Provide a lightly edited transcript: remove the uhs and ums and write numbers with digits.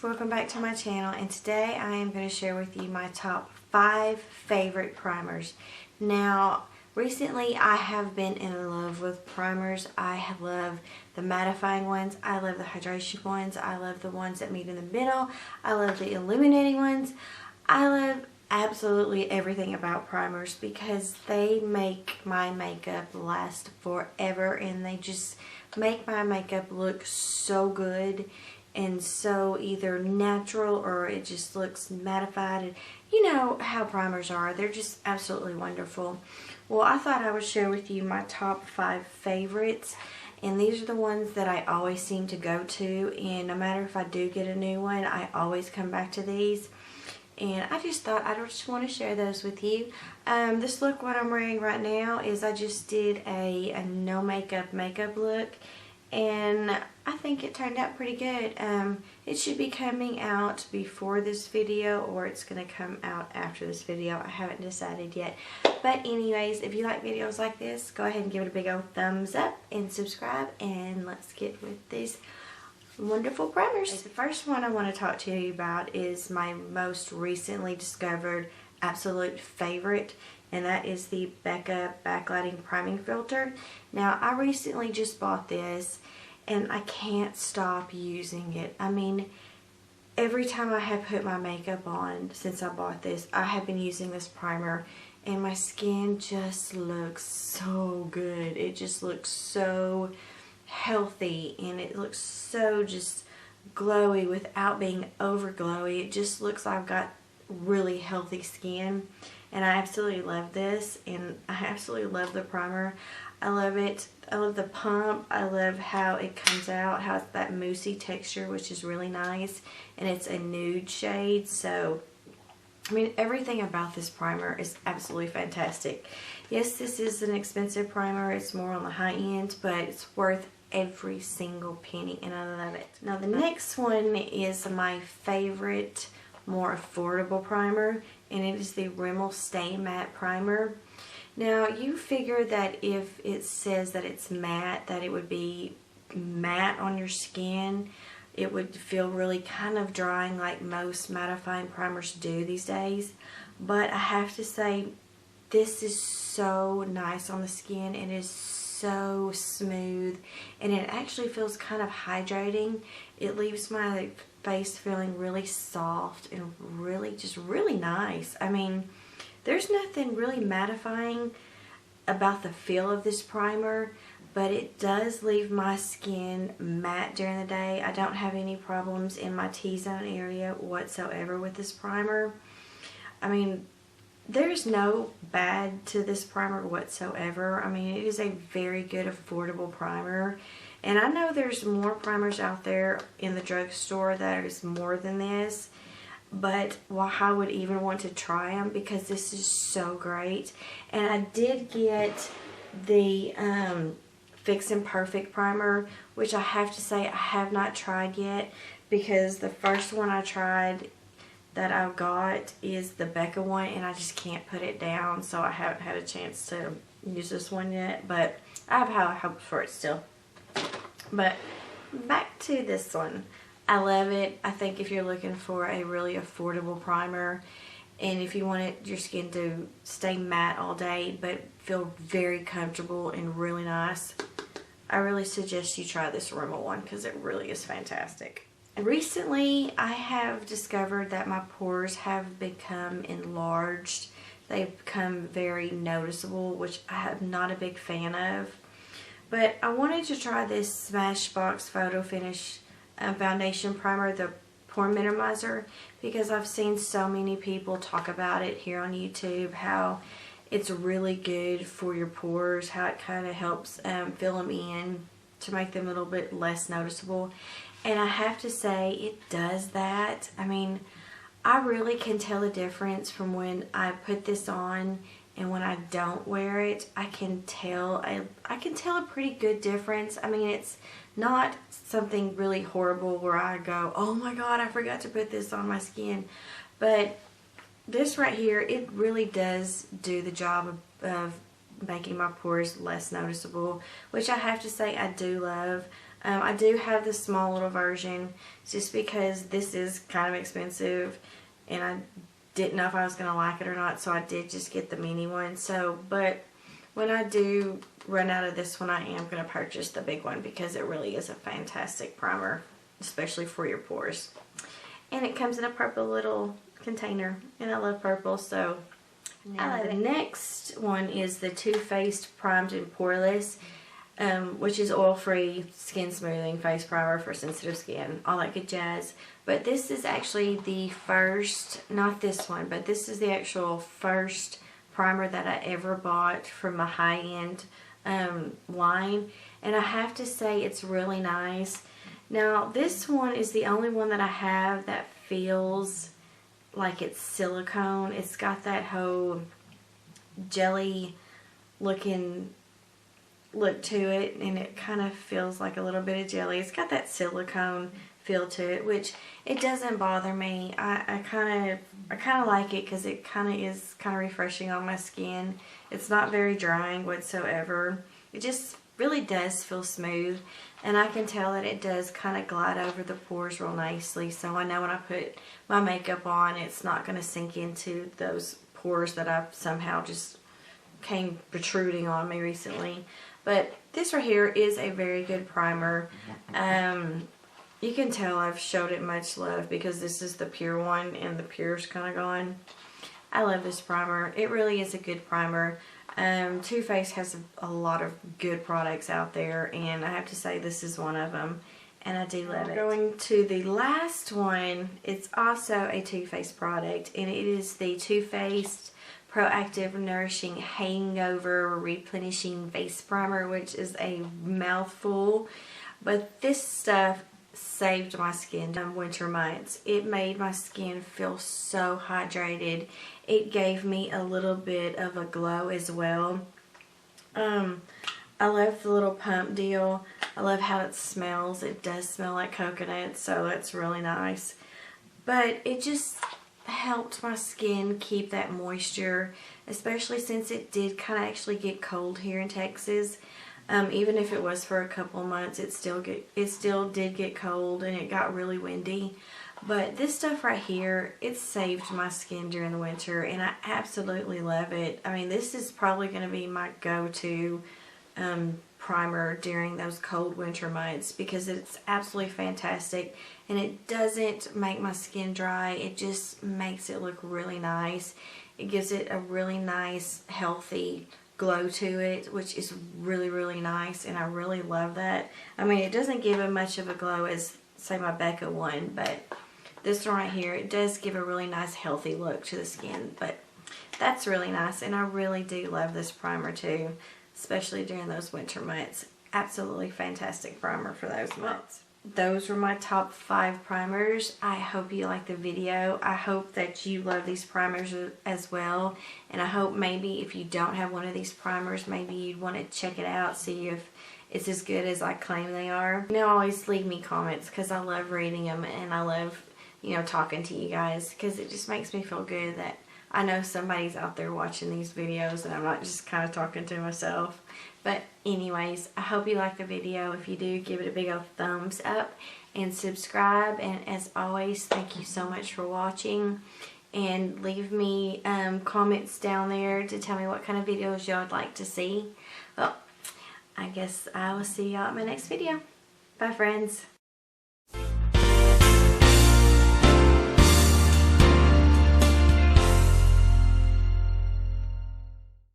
welcome back to my channel, and today I am going to share with you my top 5 favorite primers. Now, recently I have been in love with primers. I love the mattifying ones, I love the hydration ones, I love the ones that meet in the middle, I love the illuminating ones. I love absolutely everything about primers because they make my makeup last forever, and they just make my makeup look so good and so either natural or it just looks mattified. And you know how primers are, they're just absolutely wonderful. Well, I thought I would share with you my top 5 favorites, and these are the ones that I always seem to go to, and no matter if I do get a new one, I always come back to these. And I just thought I just want to share those with you. This look, what I'm wearing right now, is I just did a no makeup look, and I think it turned out pretty good. It should be coming out before this video, or it's going to come out after this video. I haven't decided yet. But anyways, if you like videos like this, go ahead and give it a big old thumbs up and subscribe, and let's get with these wonderful primers. The first one I want to talk to you about is my most recently discovered absolute favorite, and that is the Becca Backlighting Priming Filter. Now, I recently just bought this, and I can't stop using it. I mean, every time I have put my makeup on since I bought this, I have been using this primer, and my skin just looks so good. It just looks so healthy, and it looks so just glowy without being over glowy. It just looks like I've got really healthy skin, and I absolutely love this, and I absolutely love the primer. I love it. I love the pump. I love how it comes out, how it's that moussey texture, which is really nice, and it's a nude shade. So I mean, everything about this primer is absolutely fantastic. Yes, this is an expensive primer. It's more on the high end, but it's worth every single penny, and I love it. Now, the next one is my favorite, more affordable primer, and it is the Rimmel Stay Matte Primer. Now, you figure that if it says that it's matte, that it would be matte on your skin. It would feel really kind of drying like most mattifying primers do these days. But I have to say, this is so nice on the skin. It is so smooth, and it actually feels kind of hydrating. It leaves my face feeling really soft and really, just really nice. I mean, there's nothing really mattifying about the feel of this primer, but it does leave my skin matte during the day. I don't have any problems in my T-zone area whatsoever with this primer. I mean, there's no bad to this primer whatsoever. I mean, it is a very good, affordable primer. And I know there's more primers out there in the drugstore that is more than this, but well, I would even want to try them because this is so great. And I did get the Fix and Perfect primer, which I have to say I have not tried yet, because the first one I tried that I got is the Becca one, and I just can't put it down, so I haven't had a chance to use this one yet, but I have high hopes for it still. But back to this one. I love it. I think if you're looking for a really affordable primer, and if you want your skin to stay matte all day but feel very comfortable and really nice, I really suggest you try this Rimmel one because it really is fantastic. Recently, I have discovered that my pores have become enlarged. They've become very noticeable, which I'm not a big fan of. But I wanted to try this Smashbox Photofinish foundation primer, the pore minimizer, because I've seen so many people talk about it here on YouTube, how it's really good for your pores, how it kind of helps fill them in to make them a little bit less noticeable. And I have to say, it does that. I mean, I really can tell the difference from when I put this on and when I don't wear it. I can tell a pretty good difference. I mean, it's not something really horrible where I go, oh my god, I forgot to put this on my skin. But this right here, it really does do the job of making my pores less noticeable, which I have to say I do love. I do have the small little version just because this is kind of expensive and I didn't know if I was going to like it or not, so I did just get the mini one. So, but when I do run out of this one, I am going to purchase the big one because it really is a fantastic primer, especially for your pores. And it comes in a purple little container, and I love purple, so now the next one is the Too Faced Primed and Poreless, which is oil-free skin smoothing face primer for sensitive skin, all that good jazz. But this is actually the first, not this one, but this is the actual first primer that I ever bought from a high-end line, and I have to say it's really nice. Now this one is the only one that I have that feels like it's silicone. It's got that whole jelly looking look to it, and it kind of feels like a little bit of jelly. It's got that silicone feel to it, which it doesn't bother me. I kind of like it because it kind of is kind of refreshing on my skin. It's not very drying whatsoever. It just really does feel smooth, and I can tell that it does kind of glide over the pores real nicely, so I know when I put my makeup on it's not going to sink into those pores that I've somehow just came protruding on me recently. But this right here is a very good primer. You can tell I've showed it much love because this is the pure one and the pure's kind of gone. I love this primer. It really is a good primer. Too Faced has a lot of good products out there, and I have to say this is one of them, and I do love it. Going to the last one, it's also a Too Faced product, and it is the Too Faced Proactive Nourishing Hangover Replenishing Face Primer, which is a mouthful, but this stuff saved my skin in winter months. It made my skin feel so hydrated. It gave me a little bit of a glow as well. I love the little pump deal. I love how it smells. It does smell like coconut, so that's really nice. But it just helped my skin keep that moisture, especially since it did kind of actually get cold here in Texas. Even if it was for a couple of months, it still did get cold, and it got really windy. But this stuff right here, it saved my skin during the winter, and I absolutely love it. I mean, this is probably going to be my go-to primer during those cold winter months because it's absolutely fantastic, and it doesn't make my skin dry. It just makes it look really nice. It gives it a really nice, healthy glow to it, which is really, really nice, and I really love that. I mean, it doesn't give it much of a glow as, say, my Becca one, but this one right here, it does give a really nice, healthy look to the skin, but that's really nice, and I really do love this primer too, especially during those winter months. Absolutely fantastic primer for those months. Those were my top 5 primers. I hope you liked the video. I hope that you love these primers as well, and I hope maybe if you don't have one of these primers, maybe you'd want to check it out, see if it's as good as I claim they are. You know, always leave me comments because I love reading them, and I love, you know, talking to you guys because it just makes me feel good that I know somebody's out there watching these videos and I'm not just kind of talking to myself. But anyways, I hope you liked the video. If you do, give it a big old thumbs up and subscribe. And as always, thank you so much for watching. And leave me comments down there to tell me what kind of videos y'all would like to see. Well, I guess I will see y'all in my next video. Bye, friends.